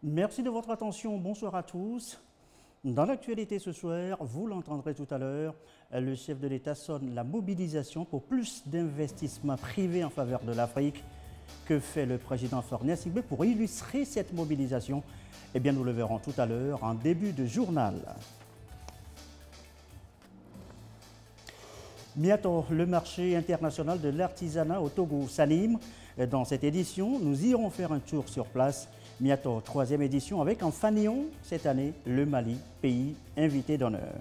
Merci de votre attention. Bonsoir à tous. Dans l'actualité ce soir, vous l'entendrez tout à l'heure, le chef de l'État sonne la mobilisation pour plus d'investissements privés en faveur de l'Afrique. Que fait le président Faure Gnassingbé pour illustrer cette mobilisation? Eh bien, nous le verrons tout à l'heure en début de journal. Bientôt, le marché international de l'artisanat au Togo s'anime. Dans cette édition, nous irons faire un tour sur place. Bientôt, troisième édition avec en fanion, cette année, le Mali, pays invité d'honneur.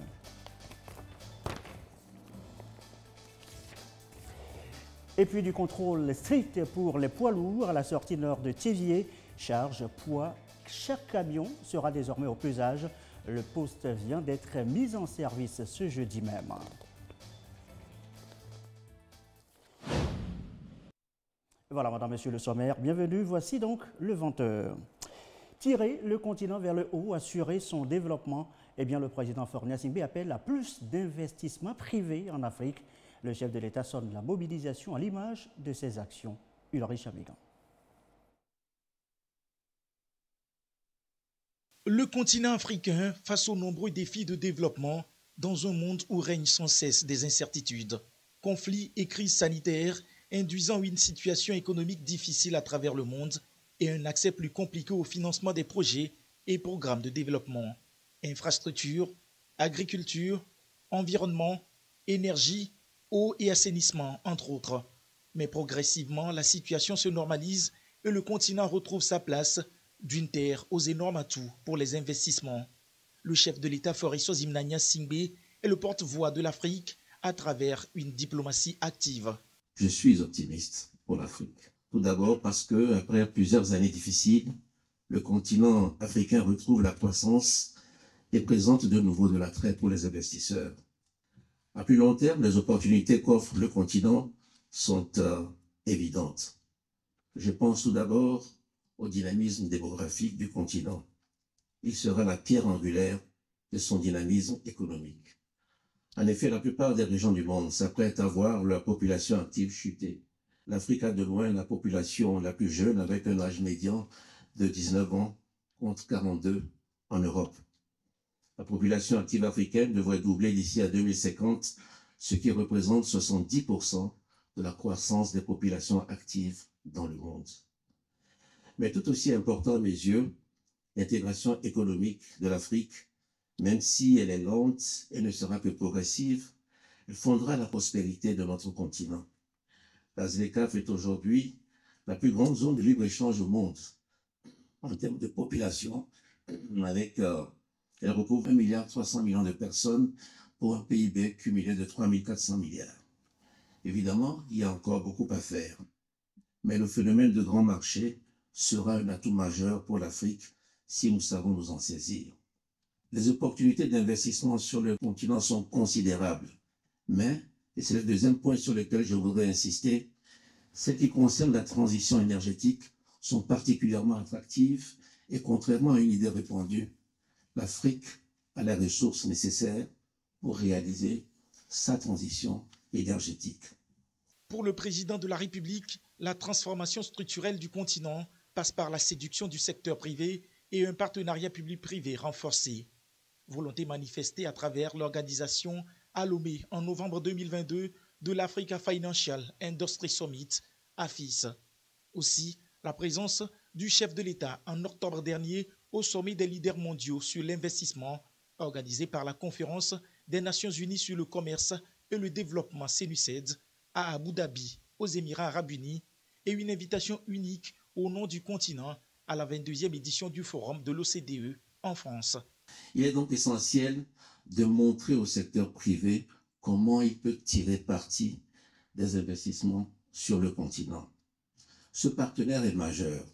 Et puis du contrôle strict pour les poids lourds à la sortie nord de Thiévier. Charge, poids, chaque camion sera désormais au pesage. Le poste vient d'être mis en service ce jeudi même. Voilà, madame, monsieur le sommaire, bienvenue. Voici donc le 20h. Tirer le continent vers le haut, assurer son développement, eh bien, le président Faure Gnassingbé appelle à plus d'investissements privés en Afrique. Le chef de l'État sonne la mobilisation à l'image de ses actions. Ulrich Amigan. Le continent africain face aux nombreux défis de développement dans un monde où règnent sans cesse des incertitudes, conflits et crises sanitaires induisant une situation économique difficile à travers le monde et un accès plus compliqué au financement des projets et programmes de développement, infrastructures, agriculture, environnement, énergie, eau et assainissement, entre autres. Mais progressivement, la situation se normalise et le continent retrouve sa place d'une terre aux énormes atouts pour les investissements. Le chef de l'État Faure Gnassingbé est le porte-voix de l'Afrique à travers une diplomatie active. Je suis optimiste pour l'Afrique. Tout d'abord parce que, après plusieurs années difficiles, le continent africain retrouve la croissance et présente de nouveau de l'attrait pour les investisseurs. À plus long terme, les opportunités qu'offre le continent sont évidentes. Je pense tout d'abord au dynamisme démographique du continent. Il sera la pierre angulaire de son dynamisme économique. En effet, la plupart des régions du monde s'apprêtent à voir leur population active chuter. L'Afrique a de loin la population la plus jeune avec un âge médian de 19 ans contre 42 en Europe. La population active africaine devrait doubler d'ici à 2050, ce qui représente 70% de la croissance des populations actives dans le monde. Mais tout aussi important à mes yeux, l'intégration économique de l'Afrique, même si elle est lente et ne sera que progressive, elle fondera la prospérité de notre continent. La ZLECAf est aujourd'hui la plus grande zone de libre-échange au monde en termes de population, elle recouvre 1,3 milliard de personnes pour un PIB cumulé de 3 400 milliards. Évidemment, il y a encore beaucoup à faire, mais le phénomène de grand marché sera un atout majeur pour l'Afrique si nous savons nous en saisir. Les opportunités d'investissement sur le continent sont considérables, mais, et c'est le deuxième point sur lequel je voudrais insister, celles qui concernent la transition énergétique sont particulièrement attractives et contrairement à une idée répandue, l'Afrique a les ressources nécessaires pour réaliser sa transition énergétique. Pour le président de la République, la transformation structurelle du continent passe par la séduction du secteur privé et un partenariat public-privé renforcé. Volonté manifestée à travers l'organisation à Lomé en novembre 2022 de l'Africa Financial Industry Summit, AFIS. Aussi, la présence du chef de l'État en octobre dernier au sommet des leaders mondiaux sur l'investissement, organisé par la Conférence des Nations Unies sur le commerce et le développement CENUCED à Abu Dhabi, aux Émirats arabes unis, et une invitation unique au nom du continent à la 22e édition du Forum de l'OCDE en France. Il est donc essentiel de montrer au secteur privé comment il peut tirer parti des investissements sur le continent. Ce partenaire est majeur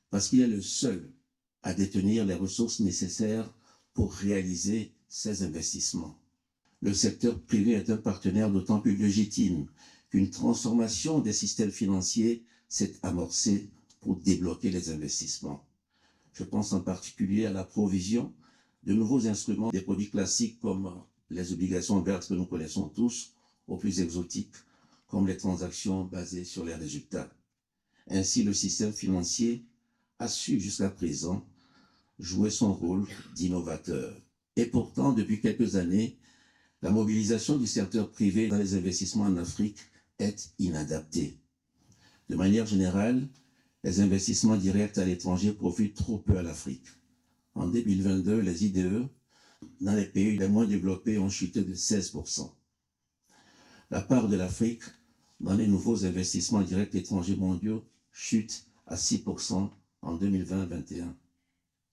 parce qu'il est le seul à détenir les ressources nécessaires pour réaliser ces investissements. Le secteur privé est un partenaire d'autant plus légitime qu'une transformation des systèmes financiers s'est amorcée pour débloquer les investissements. Je pense en particulier à la provision de nouveaux instruments, des produits classiques comme les obligations vertes que nous connaissons tous, aux plus exotiques, comme les transactions basées sur les résultats. Ainsi, le système financier a su jusqu'à présent jouer son rôle d'innovateur. Et pourtant, depuis quelques années, la mobilisation du secteur privé dans les investissements en Afrique est inadaptée. De manière générale, les investissements directs à l'étranger profitent trop peu à l'Afrique. En 2022, les IDE dans les pays les moins développés ont chuté de 16%. La part de l'Afrique dans les nouveaux investissements directs étrangers mondiaux chute à 6% en 2020-21.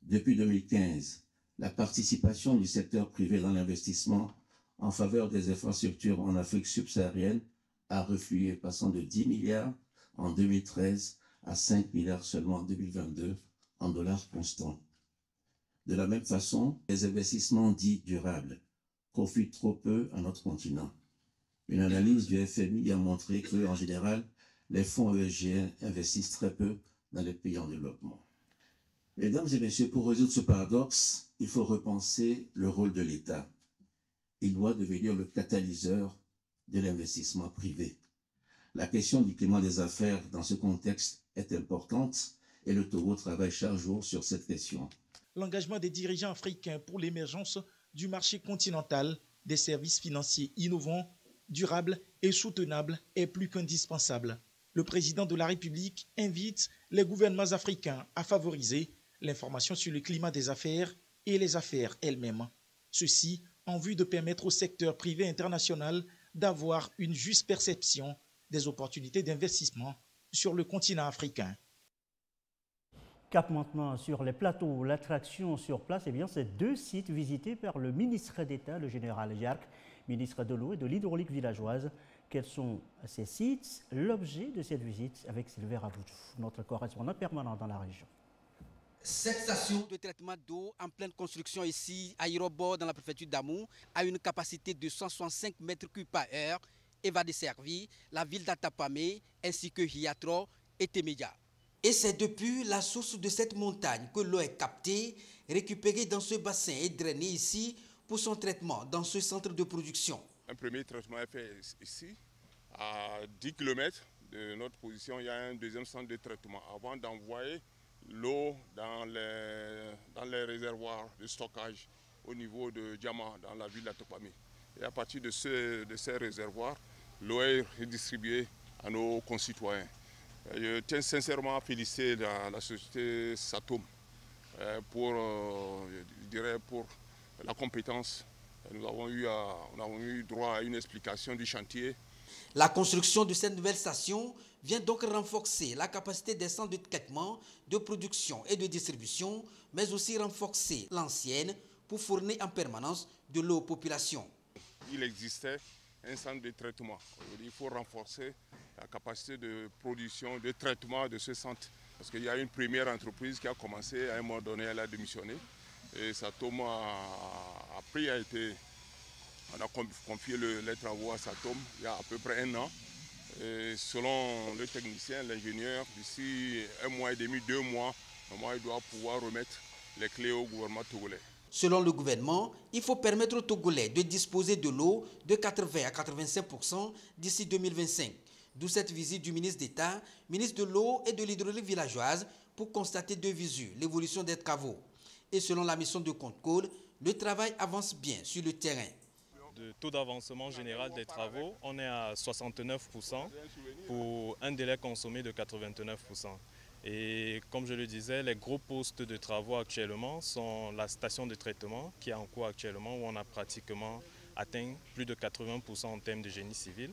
Depuis 2015, la participation du secteur privé dans l'investissement en faveur des infrastructures en Afrique subsaharienne a reflué, passant de 10 milliards en 2013 à 5 milliards seulement en 2022 en dollars constants. De la même façon, les investissements dits durables profitent trop peu à notre continent. Une analyse du FMI a montré que, en général, les fonds ESG investissent très peu dans les pays en développement. Mesdames et messieurs, pour résoudre ce paradoxe, il faut repenser le rôle de l'État. Il doit devenir le catalyseur de l'investissement privé. La question du climat des affaires dans ce contexte est importante et le Togo travaille chaque jour sur cette question. L'engagement des dirigeants africains pour l'émergence du marché continental des services financiers innovants, durables et soutenables est plus qu'indispensable. Le président de la République invite les gouvernements africains à favoriser l'information sur le climat des affaires et les affaires elles-mêmes. Ceci en vue de permettre au secteur privé international d'avoir une juste perception des opportunités d'investissement sur le continent africain. Cap maintenant sur les plateaux, l'attraction sur place, eh bien, c'est 2 sites visités par le ministre d'État, le général Jarc, ministre de l'eau et de l'hydraulique villageoise. Quels sont ces sites? L'objet de cette visite avec Sylvain Raboudou, notre correspondant permanent dans la région. Cette station de traitement d'eau en pleine construction ici à Irobo dans la préfecture d'Amou a une capacité de 165 mètres cubes par heure et va desservir la ville d'Atapamé ainsi que Hiatro et Temedia. Et c'est depuis la source de cette montagne que l'eau est captée, récupérée dans ce bassin et drainée ici pour son traitement dans ce centre de production. Un premier traitement est fait ici, à 10 km de notre position, il y a un deuxième centre de traitement avant d'envoyer l'eau dans les réservoirs de stockage au niveau de Diama, dans la ville d'Atapamé. Et à partir de ces réservoirs, l'eau est redistribuée à nos concitoyens. Je tiens sincèrement à féliciter la société Satom pour la compétence. Nous avons eu droit à une explication du chantier. La construction de cette nouvelle station vient donc renforcer la capacité des centres de traitement, de production et de distribution, mais aussi renforcer l'ancienne pour fournir en permanence de l'eau aux populations. Il existait un centre de traitement. Il faut renforcer la capacité de production, de traitement de ce centre. Parce qu'il y a une première entreprise qui a commencé, à un moment donné, elle a démissionné. Et Satom a confié les travaux à Satom il y a à peu près 1 an. Et selon le technicien, l'ingénieur, d'ici 1 mois et demi, 2 mois, il doit pouvoir remettre les clés au gouvernement togolais. Selon le gouvernement, il faut permettre aux Togolais de disposer de l'eau de 80 à 85% d'ici 2025. D'où cette visite du ministre d'État, ministre de l'eau et de l'hydraulique villageoise pour constater de visu l'évolution des travaux. Et selon la mission de Contrôle, le travail avance bien sur le terrain. De taux d'avancement général des travaux, on est à 69% pour un délai consommé de 89%. Et comme je le disais, les gros postes de travaux actuellement sont la station de traitement qui est en cours actuellement où on a pratiquement atteint plus de 80% en termes de génie civil.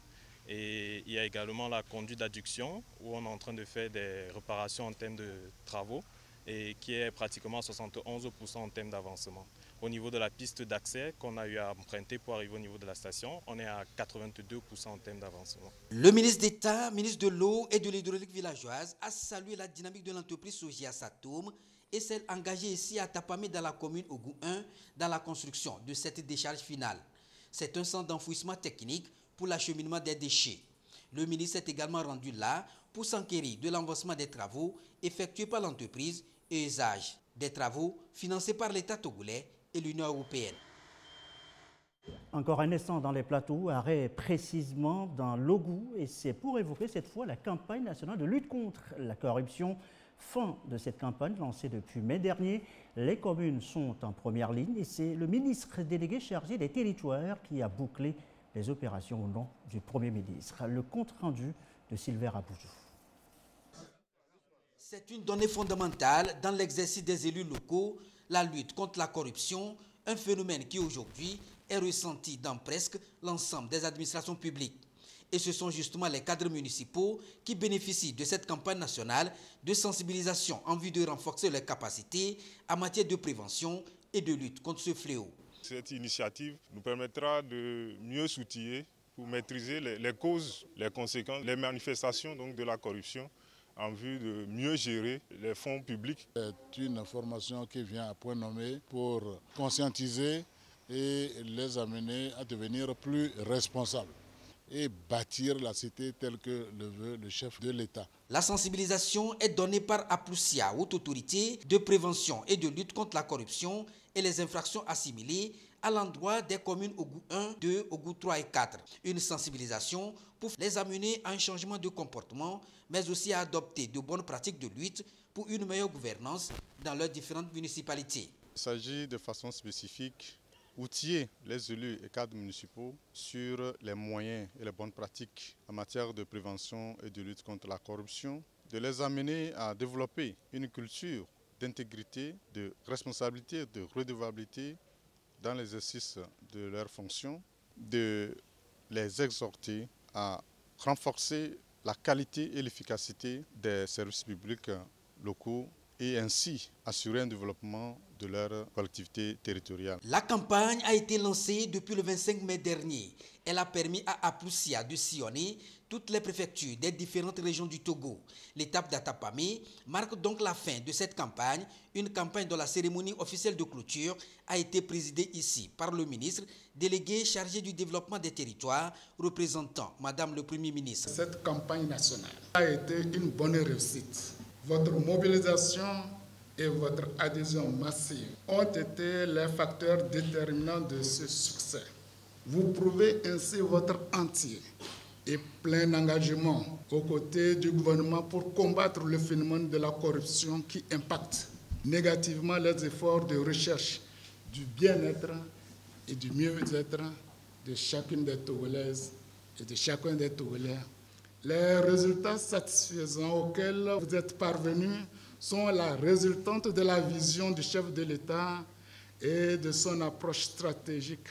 Et il y a également la conduite d'adduction où on est en train de faire des réparations en termes de travaux et qui est pratiquement à 71% en termes d'avancement. Au niveau de la piste d'accès qu'on a eu à emprunter pour arriver au niveau de la station, on est à 82% en termes d'avancement. Le ministre d'État, ministre de l'eau et de l'hydraulique villageoise, a salué la dynamique de l'entreprise Sogia Satom et celle engagée ici à Tapamé dans la commune Ougou 1 dans la construction de cette décharge finale. C'est un centre d'enfouissement technique pour l'acheminement des déchets. Le ministre est également rendu là pour s'enquérir de l'avancement des travaux effectués par l'entreprise et usage des travaux financés par l'État togolais et l'Union européenne. Encore un instant dans les plateaux, arrêt précisément dans l'Ogou, et c'est pour évoquer cette fois la campagne nationale de lutte contre la corruption Fin de cette campagne lancée depuis mai dernier. Les communes sont en première ligne et c'est le ministre délégué chargé des territoires qui a bouclé les opérations au nom du Premier ministre. Le compte rendu de Sylvain Aboudjou. C'est une donnée fondamentale dans l'exercice des élus locaux, la lutte contre la corruption, un phénomène qui aujourd'hui est ressenti dans presque l'ensemble des administrations publiques. Et ce sont justement les cadres municipaux qui bénéficient de cette campagne nationale de sensibilisation en vue de renforcer leurs capacités en matière de prévention et de lutte contre ce fléau. Cette initiative nous permettra de mieux s'outiller pour maîtriser les causes, les conséquences, les manifestations donc, de la corruption en vue de mieux gérer les fonds publics. C'est une formation qui vient à point nommé pour conscientiser et les amener à devenir plus responsables et bâtir la cité telle que le veut le chef de l'État. La sensibilisation est donnée par Aplusia, haute autorité de prévention et de lutte contre la corruption et les infractions assimilées à l'endroit des communes Ogou 1, 2, Ogou 3 et 4. Une sensibilisation pour les amener à un changement de comportement, mais aussi à adopter de bonnes pratiques de lutte pour une meilleure gouvernance dans leurs différentes municipalités. Il s'agit de façon spécifique outiller les élus et cadres municipaux sur les moyens et les bonnes pratiques en matière de prévention et de lutte contre la corruption, de les amener à développer une culture d'intégrité, de responsabilité, de redevabilité dans l'exercice de leurs fonctions, de les exhorter à renforcer la qualité et l'efficacité des services publics locaux et ainsi assurer un développement de leur collectivité territoriale. La campagne a été lancée depuis le 25 mai dernier. Elle a permis à Aplusia de sillonner toutes les préfectures des différentes régions du Togo. L'étape d'Atapamé marque donc la fin de cette campagne, une campagne dont la cérémonie officielle de clôture a été présidée ici par le ministre délégué chargé du développement des territoires, représentant Madame le Premier ministre. Cette campagne nationale a été une bonne réussite. Votre mobilisation et votre adhésion massive ont été les facteurs déterminants de ce succès. Vous prouvez ainsi votre entier et plein engagement aux côtés du gouvernement pour combattre le phénomène de la corruption qui impacte négativement les efforts de recherche du bien-être et du mieux-être de chacune des Togolaises et de chacun des Togolais. Les résultats satisfaisants auxquels vous êtes parvenus sont la résultante de la vision du chef de l'État et de son approche stratégique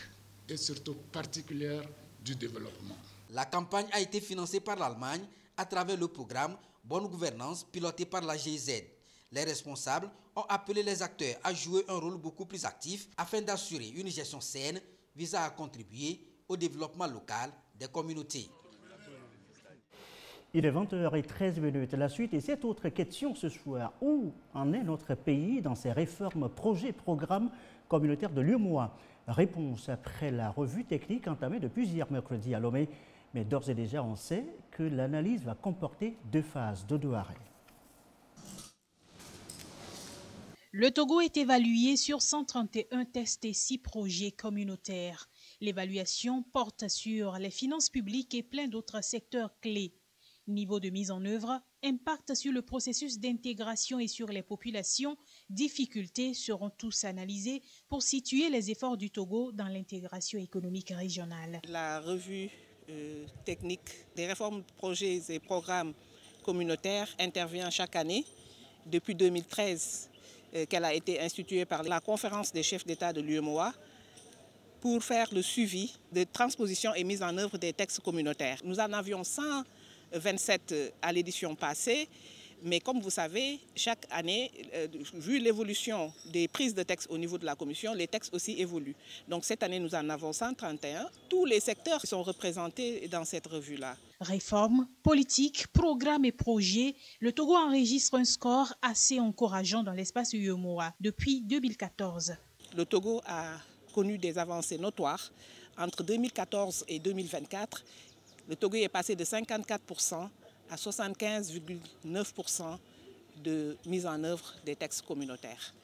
et surtout particulière du développement. La campagne a été financée par l'Allemagne à travers le programme Bonne Gouvernance piloté par la GIZ. Les responsables ont appelé les acteurs à jouer un rôle beaucoup plus actif afin d'assurer une gestion saine visant à contribuer au développement local des communautés. Il est 20h13. La suite et cette autre question ce soir. Où en est notre pays dans ses réformes, projets, programmes communautaires de l'UEMOA? Réponse après la revue technique entamée depuis hier mercredi à Lomé. Mais d'ores et déjà, on sait que l'analyse va comporter 2 phases. Dodo Arrêt. Le Togo est évalué sur 131 tests et 6 projets communautaires. L'évaluation porte sur les finances publiques et plein d'autres secteurs clés. Niveau de mise en œuvre, impact sur le processus d'intégration et sur les populations, difficultés seront tous analysés pour situer les efforts du Togo dans l'intégration économique régionale. La revue technique des réformes, projets et programmes communautaires intervient chaque année depuis 2013 qu'elle a été instituée par la conférence des chefs d'État de l'UEMOA pour faire le suivi de transposition et mise en œuvre des textes communautaires. Nous en avions 127 à l'édition passée, mais comme vous savez, chaque année, vu l'évolution des prises de textes au niveau de la Commission, les textes aussi évoluent. Donc cette année, nous en avons 131. Tous les secteurs sont représentés dans cette revue-là. Réformes, politiques, programmes et projets, le Togo enregistre un score assez encourageant dans l'espace UEMOA depuis 2014. Le Togo a connu des avancées notoires. Entre 2014 et 2024, le Togo est passé de 54% à 75,9% de mise en œuvre des textes communautaires.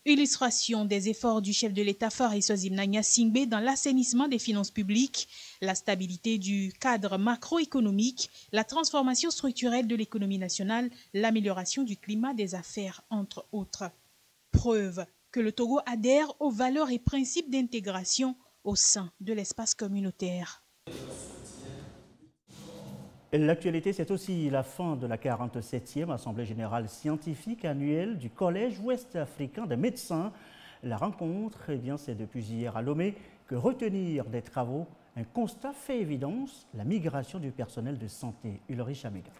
Illustration des efforts du chef de l'État Faris Osimna Gnassingbé dans l'assainissement des finances publiques, la stabilité du cadre macroéconomique, la transformation structurelle de l'économie nationale, l'amélioration du climat des affaires, entre autres. Preuve que le Togo adhère aux valeurs et principes d'intégration au sein de l'espace communautaire. L'actualité, c'est aussi la fin de la 47e Assemblée générale scientifique annuelle du Collège ouest-africain des médecins. La rencontre, c'est depuis hier à Lomé que retenir des travaux, un constat fait évidence, la migration du personnel de santé. Ulrich Amega.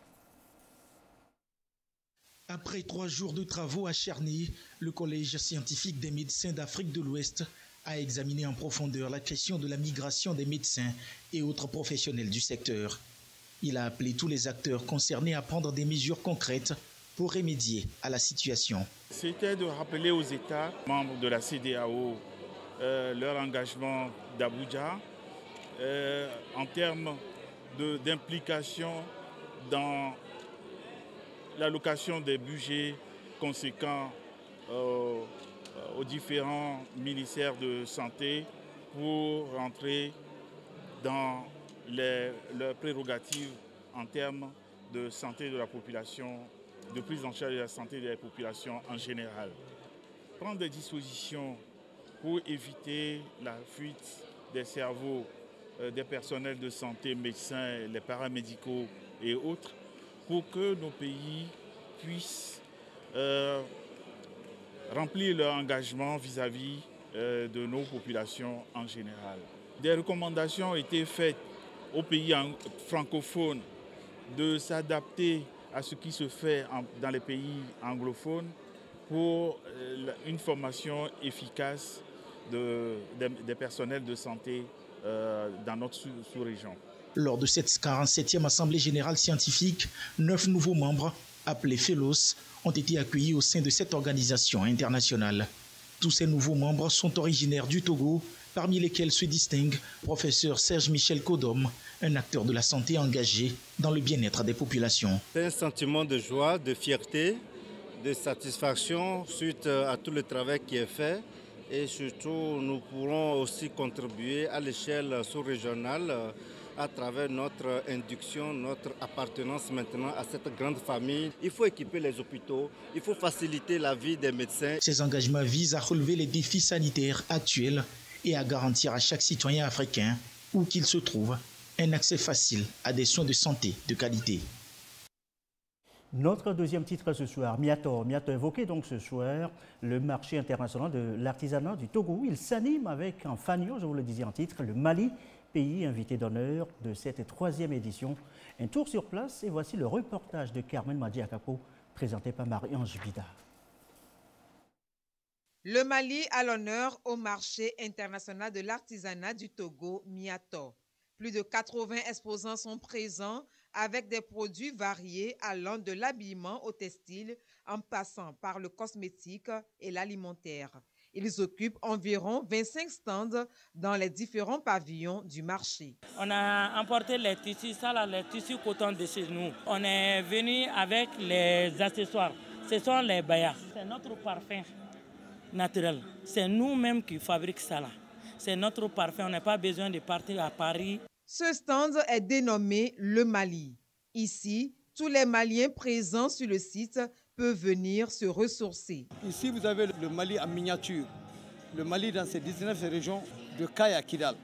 Après 3 jours de travaux acharnés, le Collège scientifique des médecins d'Afrique de l'Ouest a examiné en profondeur la question de la migration des médecins et autres professionnels du secteur. Il a appelé tous les acteurs concernés à prendre des mesures concrètes pour remédier à la situation. C'était de rappeler aux États membres de la CEDEAO leur engagement d'Abuja en termes d'implication dans l'allocation des budgets conséquents aux différents ministères de santé pour rentrer dans leurs prérogatives en termes de santé de la population, de prise en charge de la santé de la population en général. Prendre des dispositions pour éviter la fuite des cerveaux des personnels de santé, médecins, les paramédicaux et autres, pour que nos pays puissent remplir leur engagement vis-à-vis de nos populations en général. Des recommandations ont été faites aux pays francophones de s'adapter à ce qui se fait dans les pays anglophones pour une formation efficace des personnels de santé dans notre sous-région. Lors de cette 47e Assemblée générale scientifique, 9 nouveaux membres, appelés Fellows, ont été accueillis au sein de cette organisation internationale. Tous ces nouveaux membres sont originaires du Togo, parmi lesquels se distingue professeur Serge Michel Kodom, un acteur de la santé engagé dans le bien-être des populations. C'est un sentiment de joie, de fierté, de satisfaction suite à tout le travail qui est fait. Et surtout, nous pourrons aussi contribuer à l'échelle sous-régionale à travers notre induction, notre appartenance maintenant à cette grande famille. Il faut équiper les hôpitaux, il faut faciliter la vie des médecins. Ces engagements visent à relever les défis sanitaires actuels et à garantir à chaque citoyen africain, où qu'il se trouve, un accès facile à des soins de santé de qualité. Notre deuxième titre ce soir, Miato. Miato évoqué donc ce soir le marché international de l'artisanat du Togo. Il s'anime avec en fanion, je vous le disais en titre, le Mali, pays invité d'honneur de cette 3e édition. Un tour sur place et voici le reportage de Carmen Madiakapo présenté par Marie-Ange Bidard. Le Mali à l'honneur au marché international de l'artisanat du Togo, Miato. Plus de 80 exposants sont présents avec des produits variés allant de l'habillement au textile en passant par le cosmétique et l'alimentaire. Ils occupent environ 25 stands dans les différents pavillons du marché. On a emporté les tissus, les tissus coton de chez nous. On est venu avec les accessoires. Ce sont les bayas. C'est notre parfum naturel. C'est nous-mêmes qui fabriquons ça là. C'est notre parfum. On n'a pas besoin de partir à Paris. Ce stand est dénommé le Mali. Ici, tous les Maliens présents sur le site peuvent venir se ressourcer. Ici, vous avez le Mali en miniature. Le Mali dans ses 19 régions de Kay à Kidal.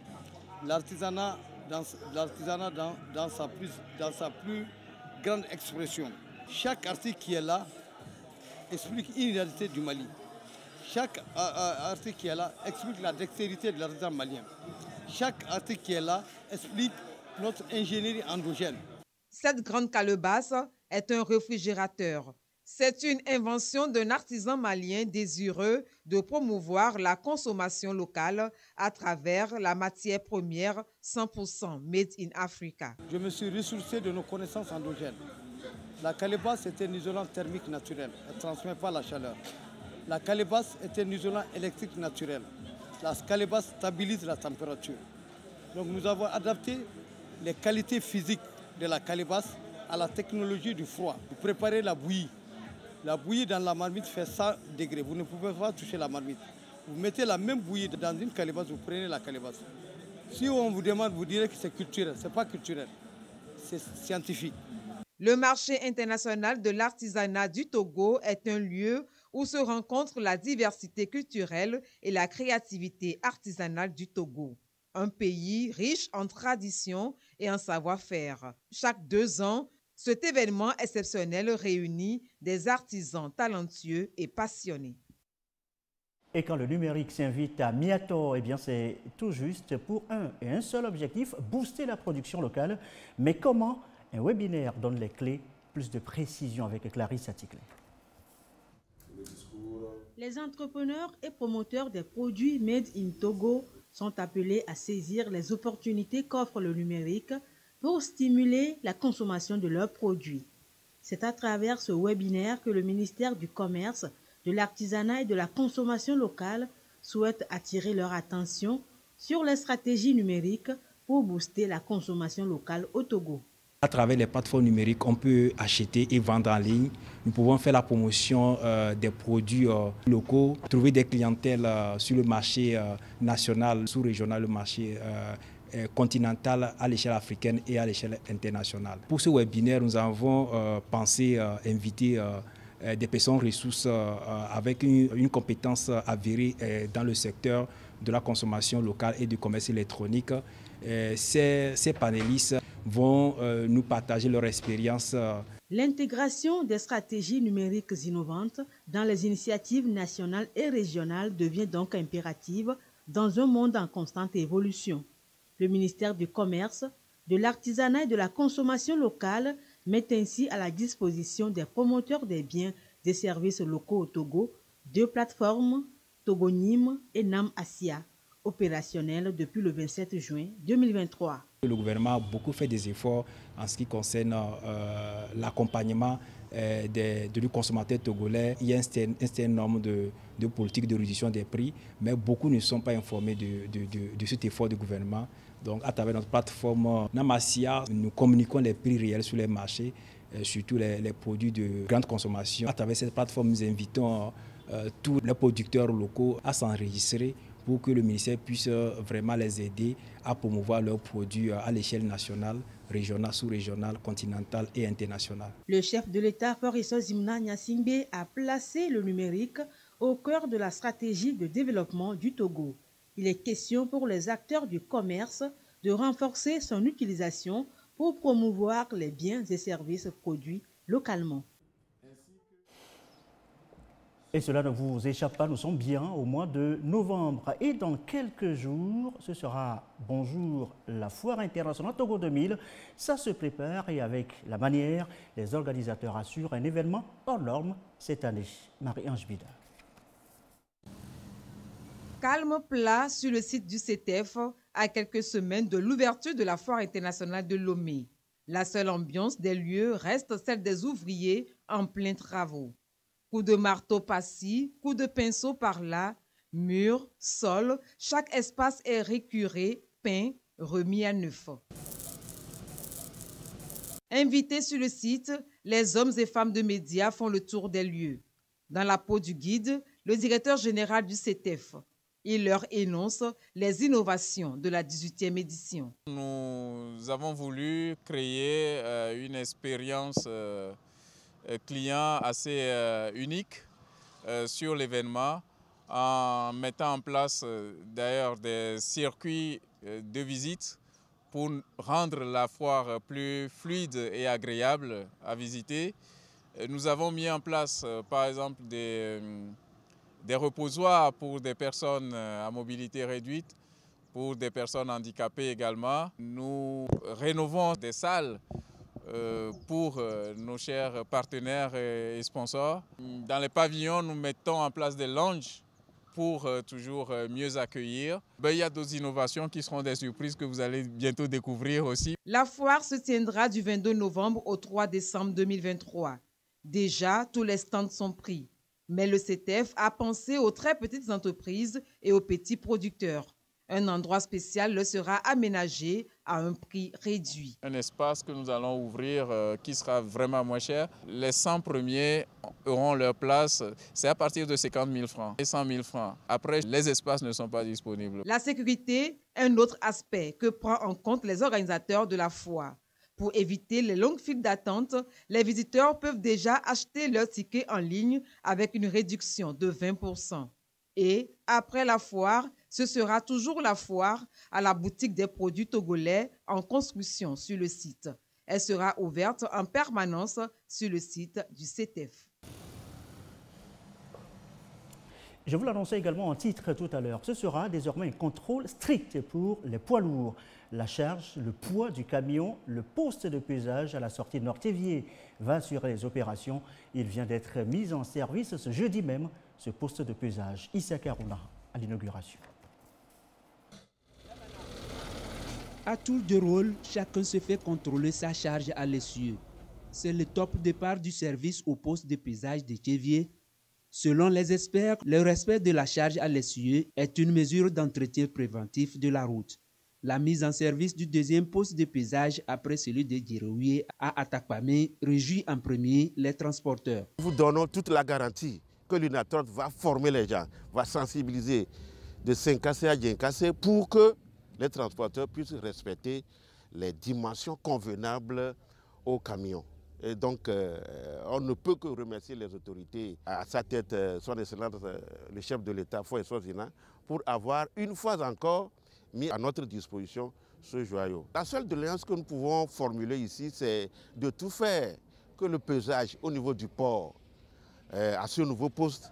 L'artisanat dans sa plus grande expression. Chaque article qui est là explique une réalité du Mali. Chaque article qui est là explique la dextérité de l'artisan malien. Chaque article qui est là explique notre ingénierie endogène. Cette grande calebasse est un réfrigérateur. C'est une invention d'un artisan malien désireux de promouvoir la consommation locale à travers la matière première 100% made in Africa. Je me suis ressourcé de nos connaissances endogènes. La calebasse est un isolant thermique naturel. Elle ne transmet pas la chaleur. La calebasse est un isolant électrique naturel. La calebasse stabilise la température. Donc nous avons adapté les qualités physiques de la calebasse à la technologie du froid. Vous préparez la bouillie La bouillie dans la marmite fait 100 degrés. Vous ne pouvez pas toucher la marmite. Vous mettez la même bouillie dans une calebasse, vous prenez la calebasse. Si on vous demande, vous direz que c'est culturel. Ce n'est pas culturel, c'est scientifique. Le marché international de l'artisanat du Togo est un lieu où se rencontrent la diversité culturelle et la créativité artisanale du Togo. Un pays riche en traditions et en savoir-faire. Chaque 2 ans, cet événement exceptionnel réunit des artisans talentueux et passionnés. Et quand le numérique s'invite à Miato, eh bien c'est tout juste pour un seul objectif, booster la production locale. Mais comment? Un webinaire donne les clés, plus de précision avec Clarisse Aticlé. Les entrepreneurs et promoteurs des produits Made in Togo sont appelés à saisir les opportunités qu'offre le numérique pour stimuler la consommation de leurs produits. C'est à travers ce webinaire que le ministère du Commerce, de l'Artisanat et de la Consommation locale souhaite attirer leur attention sur les stratégies numériques pour booster la consommation locale au Togo. À travers les plateformes numériques, on peut acheter et vendre en ligne. Nous pouvons faire la promotion des produits locaux, trouver des clientèles sur le marché national, sous-régional, le marché continental à l'échelle africaine et à l'échelle internationale. Pour ce webinaire, nous avons pensé inviter des personnes ressources avec une compétence avérée dans le secteur de la consommation locale et du commerce électronique. Ces panélistes vont nous partager leur expérience. L'intégration des stratégies numériques innovantes dans les initiatives nationales et régionales devient donc impérative dans un monde en constante évolution. Le ministère du Commerce, de l'Artisanat et de la Consommation locale met ainsi à la disposition des promoteurs des biens et des services locaux au Togo 2 plateformes, Togonim et Nam Asia, opérationnelles depuis le 27 juin 2023. Le gouvernement a beaucoup fait des efforts en ce qui concerne l'accompagnement du consommateur togolais. Il y a un certain nombre de politiques de réduction des prix, mais beaucoup ne sont pas informés de cet effort du gouvernement. Donc, à travers notre plateforme Namasia, nous communiquons les prix réels sur les marchés, surtout les produits de grande consommation. À travers cette plateforme, nous invitons tous les producteurs locaux à s'enregistrer pour que le ministère puisse vraiment les aider à promouvoir leurs produits à l'échelle nationale, régionale, sous-régionale, continentale et internationale. Le chef de l'État, Fauriso Zimna Nyasingbe, a placé le numérique au cœur de la stratégie de développement du Togo. Il est question pour les acteurs du commerce de renforcer son utilisation pour promouvoir les biens et services produits localement. Et cela ne vous échappe pas, nous sommes bien au mois de novembre. Et dans quelques jours, ce sera Bonjour la Foire internationale Togo 2000. Ça se prépare et avec la manière, les organisateurs assurent un événement hors norme cette année. Marie-Ange Bida. Calme plat sur le site du CETEF à quelques semaines de l'ouverture de la Foire internationale de Lomé. La seule ambiance des lieux reste celle des ouvriers en plein travaux. Coup de marteau par-ci, coup de pinceau par-là, mur, sol, chaque espace est récuré, peint, remis à neuf. Invités sur le site, les hommes et femmes de médias font le tour des lieux. Dans la peau du guide, le directeur général du CETEF. Il leur énonce les innovations de la 18e édition. Nous avons voulu créer une expérience client assez unique sur l'événement en mettant en place d'ailleurs des circuits de visite pour rendre la foire plus fluide et agréable à visiter. Nous avons mis en place par exemple des reposoirs pour des personnes à mobilité réduite, pour des personnes handicapées également. Nous rénovons des salles pour nos chers partenaires et sponsors. Dans les pavillons, nous mettons en place des lounges pour toujours mieux accueillir. Il y a d'autres innovations qui seront des surprises que vous allez bientôt découvrir aussi. La foire se tiendra du 22 novembre au 3 décembre 2023. Déjà, tous les stands sont pris. Mais le CETEF a pensé aux très petites entreprises et aux petits producteurs. Un endroit spécial leur sera aménagé à un prix réduit. Un espace que nous allons ouvrir qui sera vraiment moins cher. Les 100 premiers auront leur place, c'est à partir de 50 000 francs et 100 000 francs. Après, les espaces ne sont pas disponibles. La sécurité est un autre aspect que prend en compte les organisateurs de la foire. Pour éviter les longues files d'attente, les visiteurs peuvent déjà acheter leur ticket en ligne avec une réduction de 20%. Et après la foire, ce sera toujours la foire à la boutique des produits togolais en construction sur le site. Elle sera ouverte en permanence sur le site du CETEF. Je vous l'annonçais également en titre tout à l'heure. Ce sera désormais un contrôle strict pour les poids lourds. La charge, le poids du camion, le poste de pesage à la sortie de Nord-Théviers va assurer les opérations. Il vient d'être mis en service ce jeudi même, ce poste de pesage. Issa Karouna à l'inauguration. À tour de rôle, chacun se fait contrôler sa charge à l'essieu. C'est le top départ du service au poste de pesage de Théviers. Selon les experts, le respect de la charge à l'essieu est une mesure d'entretien préventif de la route. La mise en service du deuxième poste de pesage après celui de Djirouye à Atakpamé réjouit en premier les transporteurs. Nous vous donnons toute la garantie que l'UNATROT va former les gens, va sensibiliser de Senkassé à Djenkassé pour que les transporteurs puissent respecter les dimensions convenables aux camions. Et donc, on ne peut que remercier les autorités, à sa tête, son Excellence, le chef de l'État, Foy Sozina, pour avoir une fois encore mis à notre disposition ce joyau. La seule doléance que nous pouvons formuler ici, c'est de tout faire que le pesage au niveau du port, à ce nouveau poste,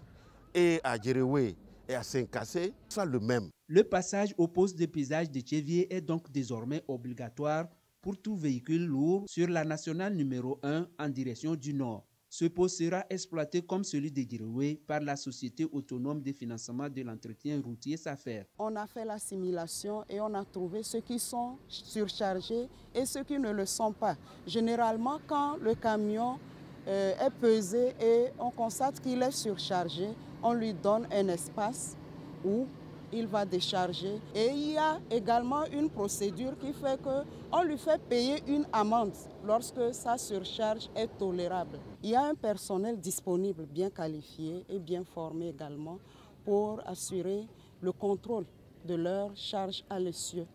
et à Djirouye et à Senkassé, soit le même. Le passage au poste de pesage de Théviers est donc désormais obligatoire pour tout véhicule lourd sur la nationale numéro 1 en direction du nord. Ce poste sera exploité comme celui de Djirouye par la Société autonome de financement de l'entretien routier SAFER. On a fait la simulation et on a trouvé ceux qui sont surchargés et ceux qui ne le sont pas. Généralement, quand le camion est pesé et on constate qu'il est surchargé, on lui donne un espace où il va décharger. Et il y a également une procédure qui fait qu'on lui fait payer une amende lorsque sa surcharge est tolérable. Il y a un personnel disponible, bien qualifié et bien formé également pour assurer le contrôle de leur charge à l'essieu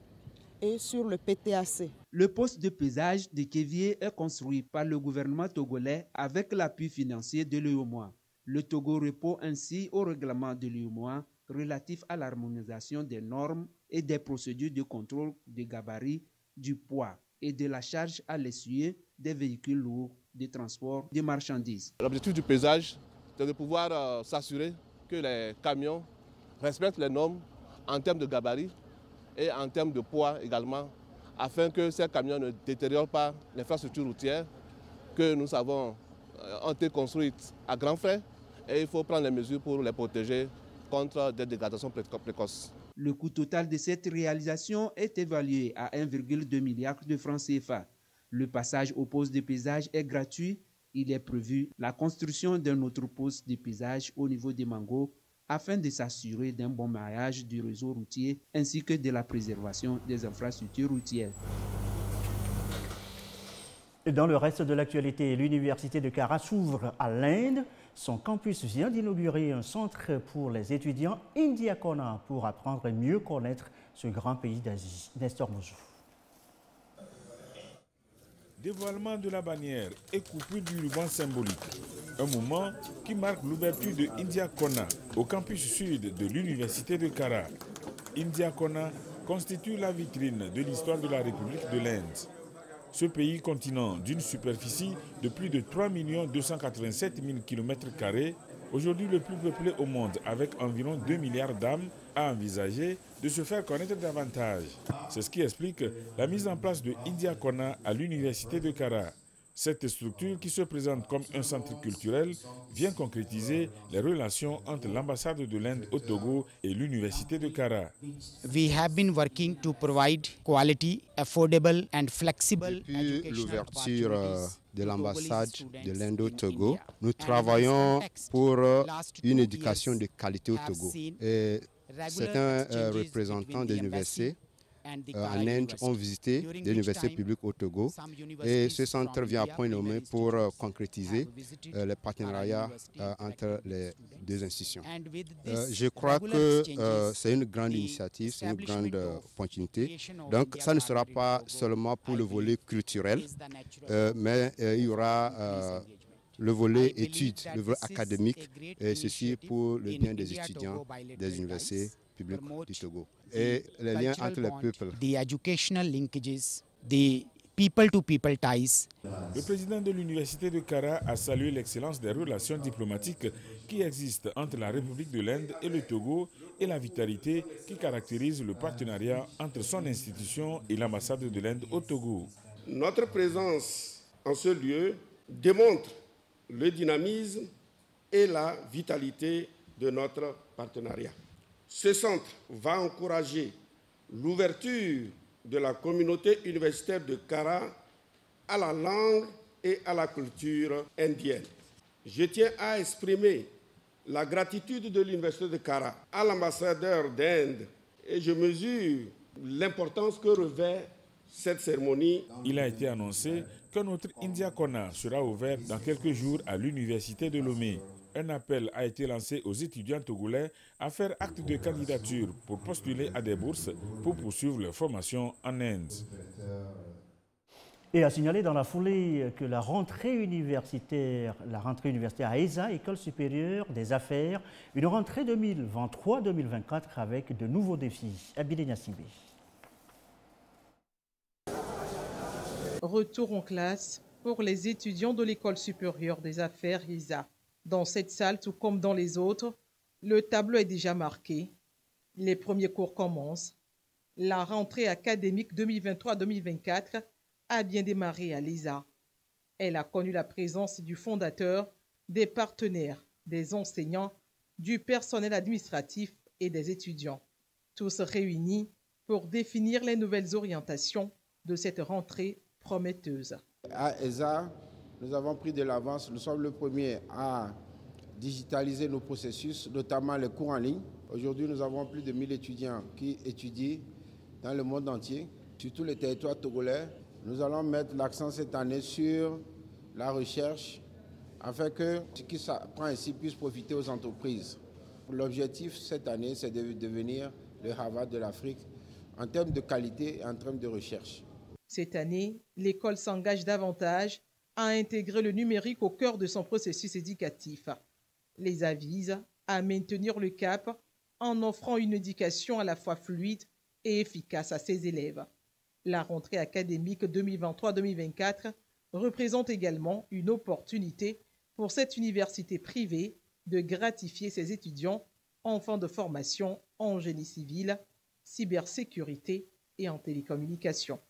et sur le PTAC. Le poste de pesage de Théviers est construit par le gouvernement togolais avec l'appui financier de l'UEMOA. Le Togo répond ainsi au règlement de l'UEMOA relatif à l'harmonisation des normes et des procédures de contrôle de gabarit, du poids et de la charge à l'essieu des véhicules lourds de transport de marchandises. L'objectif du pesage, c'est de pouvoir s'assurer que les camions respectent les normes en termes de gabarit et en termes de poids également, afin que ces camions ne détériorent pas l'infrastructure routière que nous savons ont été construites à grands frais, et il faut prendre les mesures pour les protéger contre des dégradations précoces. Le coût total de cette réalisation est évalué à 1,2 milliard de francs CFA. Le passage au poste de pesage est gratuit. Il est prévu la construction d'un autre poste de pesage au niveau des Mangos afin de s'assurer d'un bon maillage du réseau routier ainsi que de la préservation des infrastructures routières. Dans le reste de l'actualité, l'université de Kara s'ouvre à l'Inde. Son campus vient d'inaugurer un centre pour les étudiants Indiakona pour apprendre et mieux connaître ce grand pays d'Asie. Nestor Mouzou. Dévoilement de la bannière et coupure du ruban symbolique. Un moment qui marque l'ouverture de Indiakona au campus sud de l'université de Kara. Indiakona constitue la vitrine de l'histoire de la République de l'Inde. Ce pays continent d'une superficie de plus de 3 287 000 km², aujourd'hui le plus peuplé au monde avec environ 2 milliards d'âmes, a envisagé de se faire connaître davantage. C'est ce qui explique la mise en place de Indiakona à l'université de Kara. Cette structure, qui se présente comme un centre culturel, vient concrétiser les relations entre l'ambassade de l'Inde au Togo et l'université de Kara. We have been working to provide quality, affordable and flexible. Depuis l'ouverture de l'ambassade de l'Inde au Togo, nous travaillons pour une éducation de qualité au Togo. Et c'est un représentant de l'université en Inde ont visité des universités publiques au Togo et ce centre vient à point nommé pour concrétiser les partenariats entre les deux institutions. Je crois que c'est une grande initiative, c'est une grande opportunité. Donc ça ne sera pas seulement pour le volet culturel, mais il y aura le volet études, le volet académique, et ceci pour le bien des étudiants des universités publiques du Togo. Et les liens entre les peuples. People-to-people ties. Le président de l'Université de Kara a salué l'excellence des relations diplomatiques qui existent entre la République de l'Inde et le Togo et la vitalité qui caractérise le partenariat entre son institution et l'ambassade de l'Inde au Togo. Notre présence en ce lieu démontre le dynamisme et la vitalité de notre partenariat. Ce centre va encourager l'ouverture de la communauté universitaire de Kara à la langue et à la culture indienne. Je tiens à exprimer la gratitude de l'université de Kara à l'ambassadeur d'Inde et je mesure l'importance que revêt cette cérémonie. Il a été annoncé que notre India Kona sera ouvert dans quelques jours à l'université de Lomé. Un appel a été lancé aux étudiants togolais à faire acte de candidature pour postuler à des bourses pour poursuivre leur formation en Inde. Et à signaler dans la foulée que la rentrée universitaire à ESA, École supérieure des affaires, une rentrée 2023-2024 avec de nouveaux défis. Abidé Niassibé. Retour en classe pour les étudiants de l'École supérieure des affaires ESA. Dans cette salle, tout comme dans les autres, le tableau est déjà marqué. Les premiers cours commencent. La rentrée académique 2023-2024 a bien démarré à l'ESA. Elle a connu la présence du fondateur, des partenaires, des enseignants, du personnel administratif et des étudiants. Tous réunis pour définir les nouvelles orientations de cette rentrée prometteuse. À ESA, nous avons pris de l'avance. Nous sommes le premier à digitaliser nos processus, notamment les cours en ligne. Aujourd'hui, nous avons plus de 1000 étudiants qui étudient dans le monde entier, sur tous les territoires togolais. Nous allons mettre l'accent cette année sur la recherche afin que ce qui s'apprend ici puisse profiter aux entreprises. L'objectif cette année, c'est de devenir le Harvard de l'Afrique en termes de qualité et en termes de recherche. Cette année, l'école s'engage davantage à intégrer le numérique au cœur de son processus éducatif. Les avise à maintenir le cap en offrant une éducation à la fois fluide et efficace à ses élèves. La rentrée académique 2023-2024 représente également une opportunité pour cette université privée de gratifier ses étudiants en fin de formation en génie civil, cybersécurité et en télécommunications.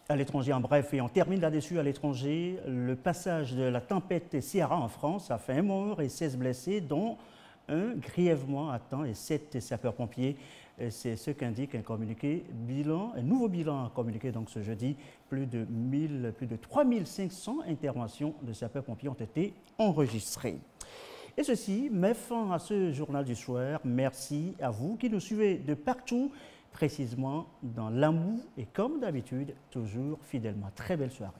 À l'étranger, en bref, et on termine là-dessus à l'étranger, le passage de la tempête Ciara en France a fait un mort et 16 blessés, dont un grièvement atteint et 7 sapeurs-pompiers. C'est ce qu'indique un communiqué un nouveau bilan communiqué donc ce jeudi. Plus de 3500 interventions de sapeurs-pompiers ont été enregistrées. Et ceci met fin à ce journal du soir. Merci à vous qui nous suivez de partout, précisément dans l'amour et comme d'habitude, toujours fidèlement. Très belle soirée.